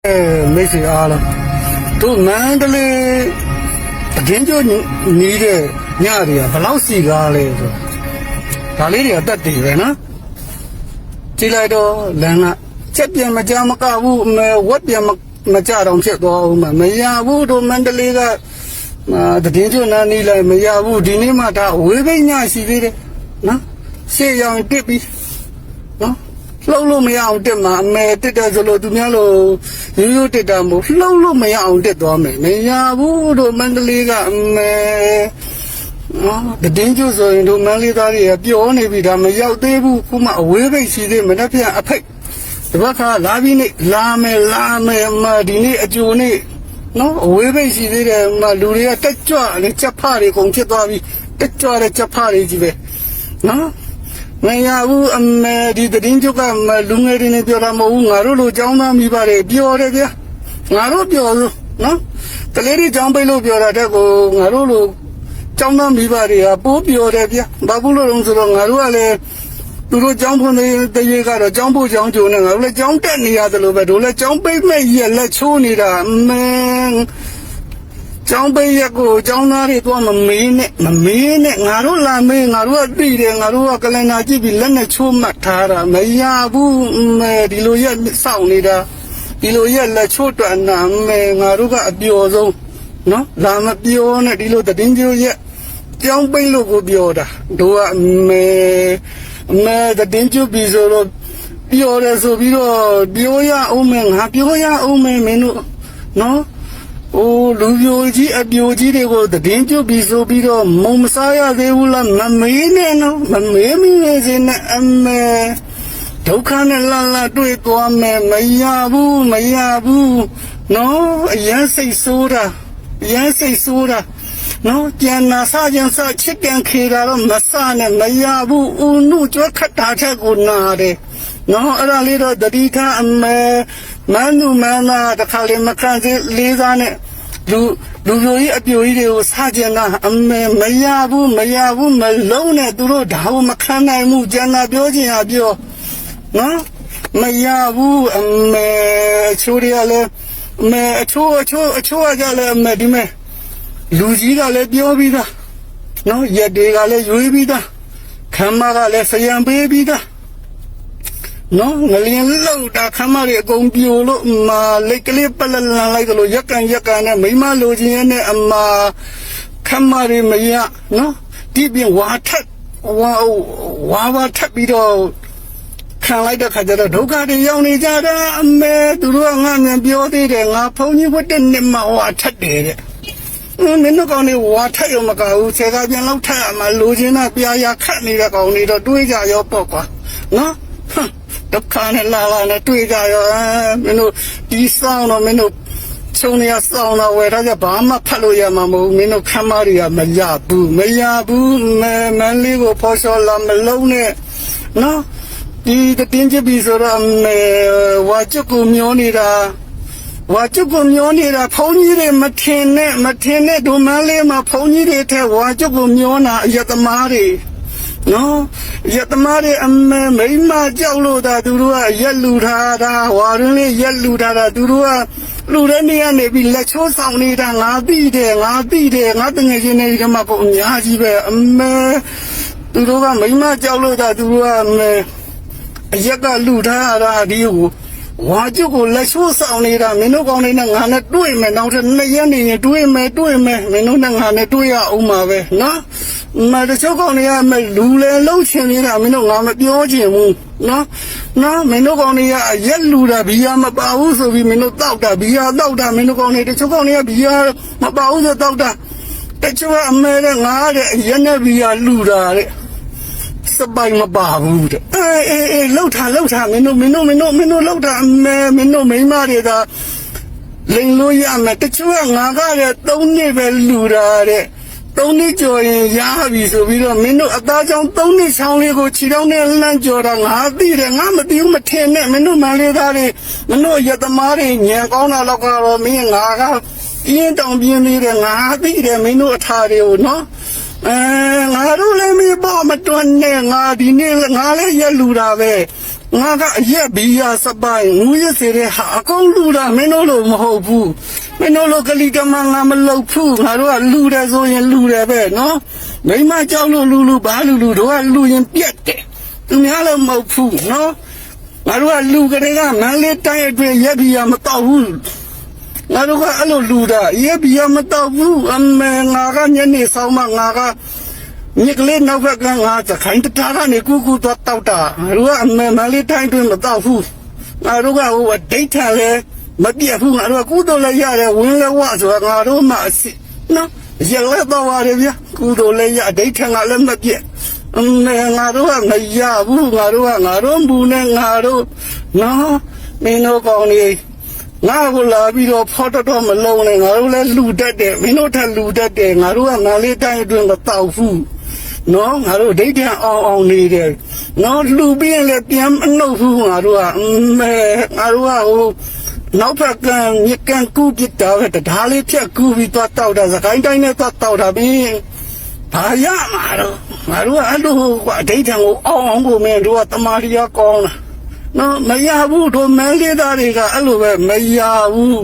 没谁啊了，都难的嘞，人就你的伢的呀，不老西个嘞是，哪里的得地的呢？进来的人啊，这边嘛家嘛干屋，我边嘛家长些多嘛，没呀屋都蛮的那个，这人就那里来没呀屋，今年嘛他违背伢西的，那这样对比，啊。lâu mấy ông đẹp mà mẹ tết đó rồi tụi nhá lo yêu tết đó một lâu mấy ông đẹp đó mẹ nhà bố đồ mang đi cả mẹ cái đến chỗ rồi đồ mang đi ra thì biểu này vì làm mẹ giàu tết bố cũng mà ở vậy gì đấy mà nó phải áp hết thì bác ha làm gì này làm mà đi này chỗ này nó ở vậy gì đấy mà lũ này tết cho này chấp phá này cũng chết đó vì tết cho này chấp phá này gì vậy nó mày nhà u mẹ đi đến chỗ cả mà lúc này đi này biểu là mẫu ngã rồi cháu nó mi bà đấy biểu đấy kìa ngã rồi biểu rồi nó cái này đi cháu bây giờ biểu là đấy cô ngã rồi cháu nó mi bà đấy à bố biểu đấy kìa bà bố rồi rồi ngã rồi là tụi nó cháu phong này tới giờ cả rồi cháu bố cháu chỗ này ngã rồi cháu tết này à tụi nó bây giờ cháu bây mấy giờ là chỗ này là mẹ cháu bây giờ cô cháu nó thì tôi mà mấy nè ngã rồi là mấy ngã rồi đi đấy ngã rồi cái này chỉ bị lần này chua mặt thà ra mấy nhà bu mẹ đi lối giờ sau này ra đi lối giờ là chua đoạn là mẹ ngã rồi cả biểu rồi nó làm mà biểu này đi lối tới đến giờ cháu bây giờ cô biểu đó đồ mẹ tới đến giờ bây giờ rồi biểu rồi rồi biểu ya ông mẹ ngã biểu ya ông mẹ nó ô lưu biểu gì đấy cô từ đến chỗ bị số bị đó mông sao đấy u là mà mấy nè nó mà mấy gì nè mẹ đâu khăn là đuôi to mẹ mấy ya bu nó yên xây số ra nó chén sa chết đen khi ra mà sa nè mấy ya bu u nu cho khát đá thế cô na đấy nó ở đây đó đi cả mẹ mà na đã khai lên mà khai lấy ra nèလူမျိုးကြီးအပြိုကြီးတွေကိုစားကြတာအမေမရဘူးမလုံးနဲ့သူတို့ဒါကိုမခံနိုင်ဘူးကျန်တာပြောချင်တာပြောနော်မရဘူးအမေချိုးရလဲအမေအချိုးကြလဲအမေဒီမဲ့လူကြီးကလည်းပြောပြီးသားနော်ရက်တွေကလည်းရွေးပြီးသားခမ်းမကလည်းဆယံပေးပြီးသားနော်ငလျင်လောက်တာခမ်းမတွေအကုန်ပြိုလို့မလက်ကလေးပလလန်လိုက်သလိုရက်ကန်နဲ့မိမလိုချင်နဲ့အမခမ်းမတွေမရနော်ဒီပြင်ဝါထက်ပြီးတော့ခံလိုက်တဲ့ခါကျတော့ဒုက္ခတွေရောက်နေကြတာအမေသူတို့ကငါမြန်ပြောသေးတယ်ငါဖုန်းကြီးဝတ်တဲ့နှစ်မှာဝါထက်တယ်တဲ့မင်းတို့ကောင်တွေဝါထက်ရောမကဘူးဆယ်ကပြန်လောက်ထက်အမလိုချင်တာပြာရခတ်နေတဲ့ကောင်တွေတော့တွေးကြရောပေါ့ကွာနော်ဒုက္ခနဲ့လာနဲ့တွေ့ကြရောမင်းတို့ဒီဆောင်တော့မင်းတို့ချုံနေရဆောင်တော့ဝယ်တော့ကြဘာမှဖတ်လို့ရမှာမဟုတ်မင်းတို့ခမ်းမတွေကမရဘူးမလေးကိုဖော်စော်လာမလုံးနဲ့နော်ဒီတင်းချပြီးဆိုတော့ဝါကျွတ်ကိုမျောနေတာဖုန်းကြီးတွေမထင်နဲ့ဒုမန်းလေးမှာဖုန်းကြီးတွေထဲဝါကျွတ်ကိုမျောနာအယတမားတွေနော်ရတမားတွေအမေမိမကြောက်လို့ဒါသူတို့ကရက်လူထားတာဝါရင်းလေးရက်လူထားတာသူတို့ကလူတဲ့နေရာနေပြီးလက်ချိုးဆောင်နေတာငါသိတယ်ငါတငယ်ချင်းတွေမှာပေါ့အများကြီးပဲအမေသူတို့ကမိမကြောက်လို့ဒါသူတို့ကအမေအရက်ကလူထားတာဒီကိုဝါကျုပ်ကိုလက်ချိုးဆောင်နေတာမင်းတို့ကောင်းနေနဲ့ငါနဲ့တွေ့မယ်နောက်ထပ်2ရက်နေရင်တွေ့မယ်မင်းတို့နဲ့ငါနဲ့တွေ့ရအောင်ပါပဲနော်မတချို့ကောင်တွေကမလူလေလှုပ်ချင်နေတာမင်းတို့ငါမပြောချင်ဘူးနော်မင်းတို့ကောင်တွေကရက်လူတာဘီယာမပါဘူးဆိုပြီးမင်းတို့တောက်တာဘီယာတောက်တာမင်းတို့ကောင်တွေတချို့ကောင်တွေကဘီယာမပါဘူးဆိုတောက်တာတချို့ကအမေတဲ့ငါတဲ့ရက်နဲ့ဘီယာလူတာတဲ့စပိုင်မပါဘူးတဲ့အေးလှုပ်တာမင်းတို့လှုပ်တာအမေမင်းတို့မိမတွေကလိန်လို့ရမယ်တချို့ကငါကတဲ့3နှစ်ပဲလူတာတဲ့3နှစ်ကျော်ရင်ရပြီဆိုပြီးတော့မင်းတို့အသားချောင်း3နှစ်ချောင်းလေးကိုခြေထောက်နဲ့လှမ်းကြော်တာငါသိတယ်ငါမသိဘူးမထင်နဲ့မင်းတို့မလေးသားတွေမင်းတို့ရသမားတွေညံကောင်းတာတော့ကတော့မင်းငါကပြင်းတောင်ပြင်းလေးတယ်ငါသိတယ်မင်းတို့အထာတွေကိုနော်ငါတို့လည်းမပေါ်မတွန်းနဲ့ငါဒီနေ့ငါလည်းရက်လူတာပဲ ငါကအရက်ဘီယာစပိုင်းငူးရစေတဲ့ဟာအကုန်လူတာမင်းတို့လိုမဟုတ်ဘူးမင်းတို့လိုကလေးကမှငါမလုပ်ဘူးငါတို့ကလူတယ်ဆိုရင်လူတယ်ပဲနော်မိမကြောက်လို့လူဘာလူတို့ကလူရင်ပြက်တယ်သူများလည်းမဟုတ်ဘူးနော်ငါတို့ကလူကလေးကမန်းလေးတိုင်းအတွင်းရက်ဘီယာမတော့ဘူးငါတို့ကအဲ့လိုလူတာရက်ဘီယာမတော့ဘူးအမေငါကညနေဆောင်မှငါကမြက်ကလေးနောက်ဘက်ကငါသခိုင်းတတာကနေကူတော့တောက်တာငါတို့ကအမေမလေးတိုင်းတွင်မတော့ဘူးငါတို့ကဟိုအဒိဋ္ဌာလဲမပြတ်ဘူးငါတို့ကကုသိုလ်လည်းရတယ်ဝင်လည်းဝဆိုတာငါတို့မှအစ်နော်ရလဲတော့ရတယ်ဗျကုသိုလ်လည်းရအဒိဋ္ဌာကလည်းမပြတ်အမေငါတို့ကမရဘူးငါတို့ဘူးနဲ့ငါတို့နော်မင်းတို့ကောင်းနေငါကိုလာပြီးတော့ဖော်တော့မလုံးနဲ့ငါတို့လည်းလူတတ်တယ်မင်းတို့ထက်လူတတ်တယ်ငါတို့ကမလေးတိုင်းအတွင်းမတော့ဘူးနော်ငါတို့ဒိဋ္ဌံအောင်နေတယ်နော်လူပြင်းလည်းပြန်မနှုတ်ဘူးငါတို့ကမဲငါတို့ကဟိုနောက်ဘက်ကမြကန်းကူပြတာပဲတဓာလေးဖြတ်ကူပြီးတော့တောက်တာစကိုင်းတိုင်းနဲ့တော့တောက်တာပြီးဘာရမှာတော့ငါတို့ကအဲ့လိုကွာဒိဋ္ဌံကိုအောင်ကိုမင်းတို့ကတမာရီကောင်းတာနော်မရဘူးတို့မဲလေးသားတွေကအဲ့လိုပဲမရဘူး